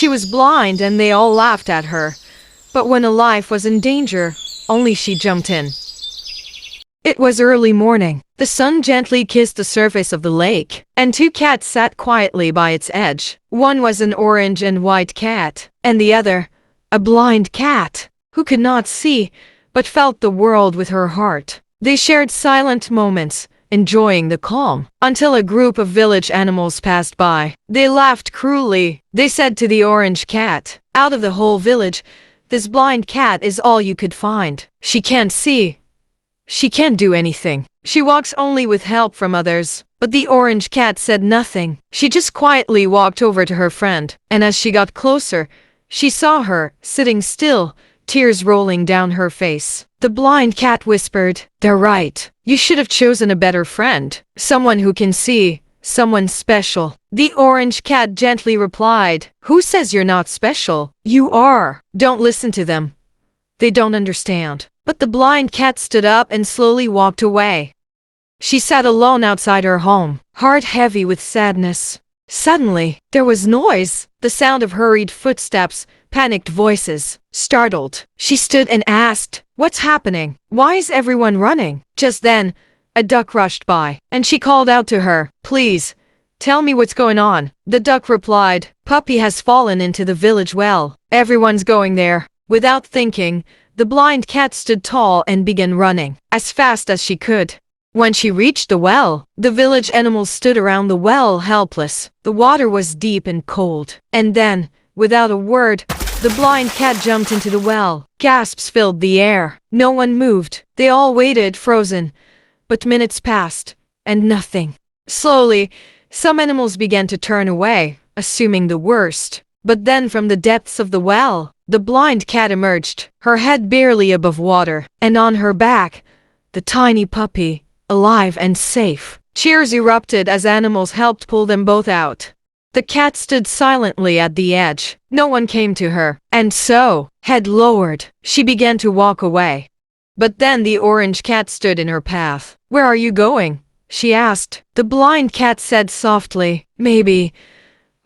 She was blind and they all laughed at her. But when a life was in danger, only she jumped in. It was early morning. The sun gently kissed the surface of the lake, and two cats sat quietly by its edge. One was an orange and white cat, and the other, a blind cat, who could not see, but felt the world with her heart. They shared silent moments, enjoying the calm, until a group of village animals passed by. They laughed cruelly. They said to the orange cat, "Out of the whole village, this blind cat is all you could find. She can't see. She can't do anything. She walks only with help from others." But the orange cat said nothing. She just quietly walked over to her friend, and as she got closer, she saw her, sitting still, tears rolling down her face. The blind cat whispered, "They're right. You should have chosen a better friend. Someone who can see. Someone special." The orange cat gently replied, "Who says you're not special? You are. Don't listen to them. They don't understand." But the blind cat stood up and slowly walked away. She sat alone outside her home, heart heavy with sadness. Suddenly, there was noise, the sound of hurried footsteps, panicked voices. Startled, she stood and asked, "What's happening? Why is everyone running?" Just then, a duck rushed by, and she called out to her, "Please, tell me what's going on." The duck replied, "Puppy has fallen into the village well. Everyone's going there." Without thinking, the blind cat stood tall and began running, as fast as she could. When she reached the well, the village animals stood around the well helpless. The water was deep and cold. And then, without a word, the blind cat jumped into the well. Gasps filled the air. No one moved. They all waited, frozen. But minutes passed, and nothing. Slowly, some animals began to turn away, assuming the worst. But then from the depths of the well, the blind cat emerged, her head barely above water, and on her back, the tiny puppy, alive and safe. Cheers erupted as animals helped pull them both out. The cat stood silently at the edge. No one came to her, and so, head lowered, she began to walk away. But then the orange cat stood in her path. "Where are you going?" she asked. The blind cat said softly, "Maybe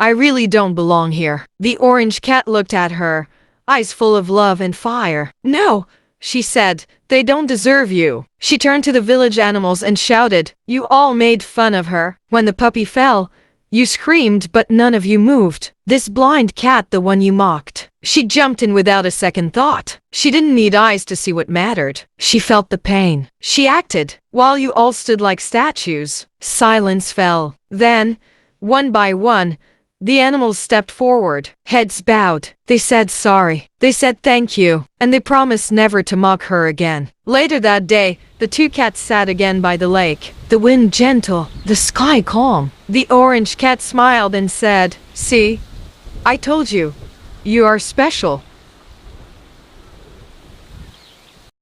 I really don't belong here." The orange cat looked at her, eyes full of love and fire. "No," she said, "they don't deserve you." She turned to the village animals and shouted, "You all made fun of her. When the puppy fell, you screamed, but none of you moved. This blind cat, the one you mocked." She jumped in without a second thought. She didn't need eyes to see what mattered. She felt the pain. She acted, while you all stood like statues. Silence fell. Then, one by one, the animals stepped forward, heads bowed. They said sorry. They said thank you, and they promised never to mock her again. Later that day, the two cats sat again by the lake. The wind gentle, the sky calm. The orange cat smiled and said, "See, I told you, you are special."